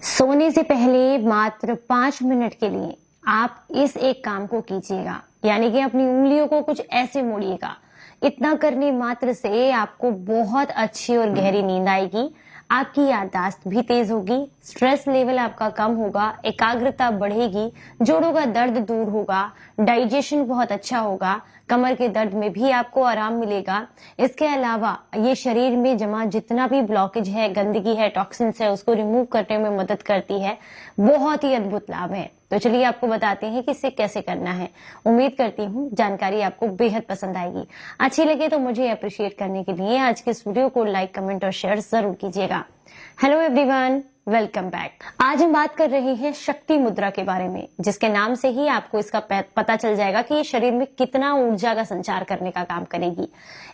सोने से पहले मात्र 5 मिनट के लिए आप इस एक काम को कीजिएगा, यानी कि अपनी उंगलियों को कुछ ऐसे मोड़िएगा। इतना करने मात्र से आपको बहुत अच्छी और गहरी नींद आएगी, आपकी याददाश्त भी तेज होगी, स्ट्रेस लेवल आपका कम होगा, एकाग्रता बढ़ेगी, जोड़ों का दर्द दूर होगा, डाइजेशन बहुत अच्छा होगा, कमर के दर्द में भी आपको आराम मिलेगा। इसके अलावा ये शरीर में जमा जितना भी ब्लॉकेज है, गंदगी है, टॉक्सिन्स है, उसको रिमूव करने में मदद करती है। बहुत ही अद्भुत लाभ है। तो चलिए आपको बताते हैं कि इसे कैसे करना है। उम्मीद करती हूँ जानकारी आपको बेहद पसंद आएगी। अच्छी लगे तो मुझे अप्रिशिएट करने के लिए आज के इस वीडियो को लाइक, कमेंट और शेयर जरूर कीजिएगा। Hello everyone, welcome back. आज हम बात कर रहे हैं शक्ति मुद्रा के बारे में, जिसके नाम से ही आपको इसका पता चल जाएगा कि ये शरीर में कितना ऊर्जा का संचार करने का काम करेगी।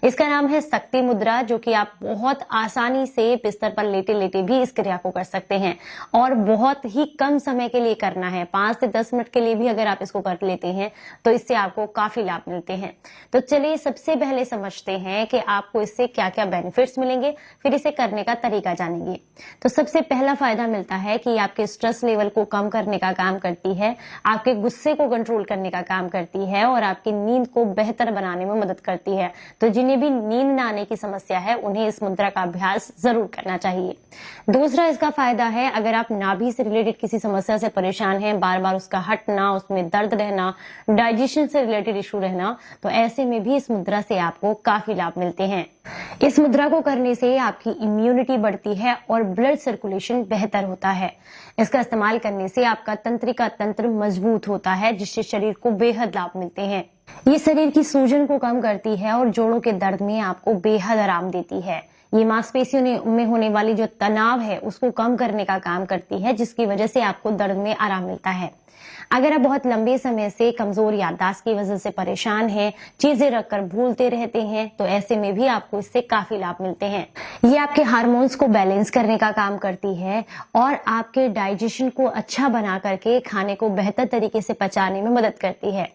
इसका नाम है शक्ति मुद्रा, जो कि आप बहुत आसानी से बिस्तर पर लेटे लेटे भी इस क्रिया को कर सकते हैं और बहुत ही कम समय के लिए करना है। 5 से 10 मिनट के लिए भी अगर आप इसको कर लेते हैं तो इससे आपको काफी लाभ मिलते हैं। तो चलिए सबसे पहले समझते हैं कि आपको इससे क्या क्या बेनिफिट्स मिलेंगे, फिर इसे करने का तरीका जानेंगे। तो सबसे पहला फायदा मिलता है कि आपके स्ट्रेस लेवल को कम करने का काम करती है, आपके गुस्से को कंट्रोल करने का काम करती है और आपकी नींद को बेहतर बनाने में मदद करती है। तो जिन्हें भी नींद न आने की समस्या है उन्हें इस मुद्रा का अभ्यास जरूर करना चाहिए। दूसरा इसका फायदा है, अगर आप नाभि से रिलेटेड किसी समस्या से परेशान हैं, बार बार उसका हटना, उसमें दर्द रहना, डाइजेशन से रिलेटेड इशू रहना, तो ऐसे में भी इस मुद्रा से आपको काफी लाभ मिलते हैं। इस मुद्रा को करने से आपकी इम्यूनिटी बढ़ती है और ब्लड सर्कुलेशन बेहतर होता है। इसका इस्तेमाल करने से आपका तंत्रिका तंत्र मजबूत होता है, जिससे शरीर को बेहद लाभ मिलते हैं। ये शरीर की सूजन को कम करती है और जोड़ों के दर्द में आपको बेहद आराम देती है। ये मांसपेशियों में होने वाली जो तनाव है उसको कम करने का काम करती है, जिसकी वजह से आपको दर्द में आराम मिलता है। अगर आप बहुत लंबे समय से कमजोर याददाश्त की वजह से परेशान हैं, चीजें रखकर भूलते रहते हैं, तो ऐसे में भी आपको इससे काफी लाभ मिलते हैं। ये आपके हार्मोन्स को बैलेंस करने का काम करती है और आपके डाइजेशन को अच्छा बना करके खाने को बेहतर तरीके से पचाने में मदद करती है।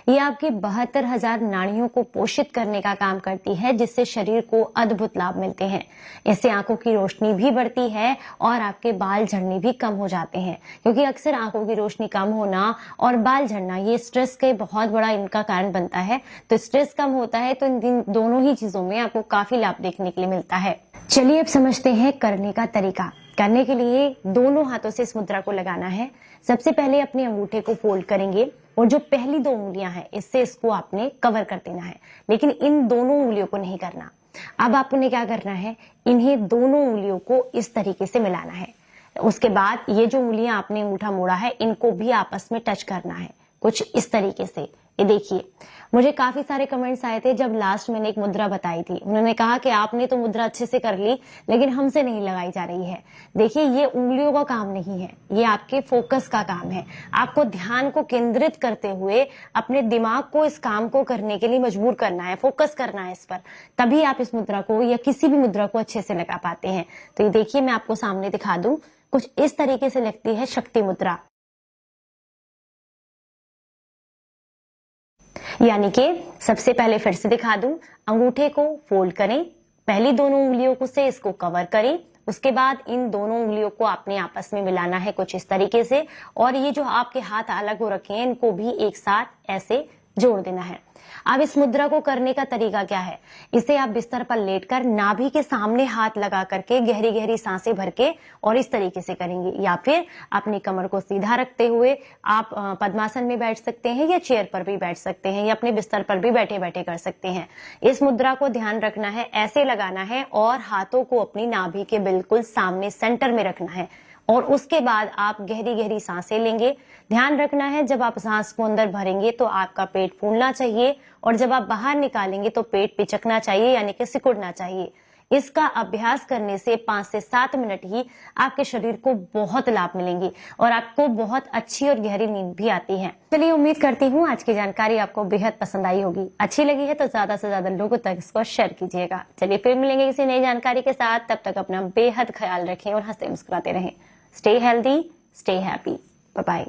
ये आपके 72,000 नाड़ियों को पोषित करने का काम करती है, जिससे शरीर को अद्भुत लाभ मिलते हैं। इससे आंखों की रोशनी भी बढ़ती है और आपके बाल झड़ने भी कम हो जाते हैं, क्योंकि अक्सर आंखों की रोशनी कम होना और बाल झड़ना ये स्ट्रेस के बहुत बड़ा इनका कारण बनता है। तो स्ट्रेस कम होता है तो इन दोनों ही चीजों में आपको काफी लाभ देखने के लिए मिलता है। चलिए अब समझते हैं करने का तरीका। करने के लिए दोनों हाथों से इस मुद्रा को लगाना है। सबसे पहले अपने अंगूठे को फोल्ड करेंगे और जो पहली 2 उंगलियां हैं इससे इसको आपने कवर कर देना है, लेकिन इन दोनों उंगलियों को नहीं करना। अब आपने क्या करना है, इन्हें दोनों उंगलियों को इस तरीके से मिलाना है। उसके बाद ये जो उंगलियां आपने अंगूठा मोड़ा है इनको भी आपस में टच करना है, कुछ इस तरीके से। ये देखिए, मुझे काफी सारे कमेंट्स आए थे जब लास्ट मैंने एक मुद्रा बताई थी। उन्होंने कहा कि आपने तो मुद्रा अच्छे से कर ली, लेकिन हमसे नहीं लगाई जा रही है। देखिए, ये उंगलियों का काम नहीं है, ये आपके फोकस का काम है। आपको ध्यान को केंद्रित करते हुए अपने दिमाग को इस काम को करने के लिए मजबूर करना है, फोकस करना है इस पर, तभी आप इस मुद्रा को या किसी भी मुद्रा को अच्छे से लगा पाते हैं। तो ये देखिए, मैं आपको सामने दिखा दूं, कुछ इस तरीके से लगती है शक्ति मुद्रा। यानी कि सबसे पहले फिर से दिखा दूं, अंगूठे को फोल्ड करें, पहली दोनों उंगलियों को से इसको कवर करें, उसके बाद इन दोनों उंगलियों को आपने आपस में मिलाना है कुछ इस तरीके से, और ये जो आपके हाथ अलग हो रखे हैं इनको भी एक साथ ऐसे जोड़ देना है। अब इस मुद्रा को करने का तरीका क्या है, इसे आप बिस्तर पर लेटकर नाभि के सामने हाथ लगा करके गहरी गहरी सांसें भर के और इस तरीके से करेंगे, या फिर अपनी कमर को सीधा रखते हुए आप पद्मासन में बैठ सकते हैं या चेयर पर भी बैठ सकते हैं या अपने बिस्तर पर भी बैठे बैठे कर सकते हैं। इस मुद्रा को ध्यान रखना है, ऐसे लगाना है और हाथों को अपनी नाभि के बिल्कुल सामने सेंटर में रखना है और उसके बाद आप गहरी गहरी सांसें लेंगे। ध्यान रखना है, जब आप सांस को अंदर भरेंगे तो आपका पेट फूलना चाहिए और जब आप बाहर निकालेंगे तो पेट पिचकना चाहिए, यानी कि सिकुड़ना चाहिए। इसका अभ्यास करने से 5 से 7 मिनट ही आपके शरीर को बहुत लाभ मिलेंगे और आपको बहुत अच्छी और गहरी नींद भी आती है। चलिए, उम्मीद करती हूँ आज की जानकारी आपको बेहद पसंद आई होगी। अच्छी लगी है तो ज्यादा से ज्यादा लोगों तक इसको शेयर कीजिएगा। चलिए फिर मिलेंगे किसी नई जानकारी के साथ, तब तक अपना बेहद ख्याल रखें और हंसते मुस्कुराते रहें। Stay healthy, stay happy, bye bye.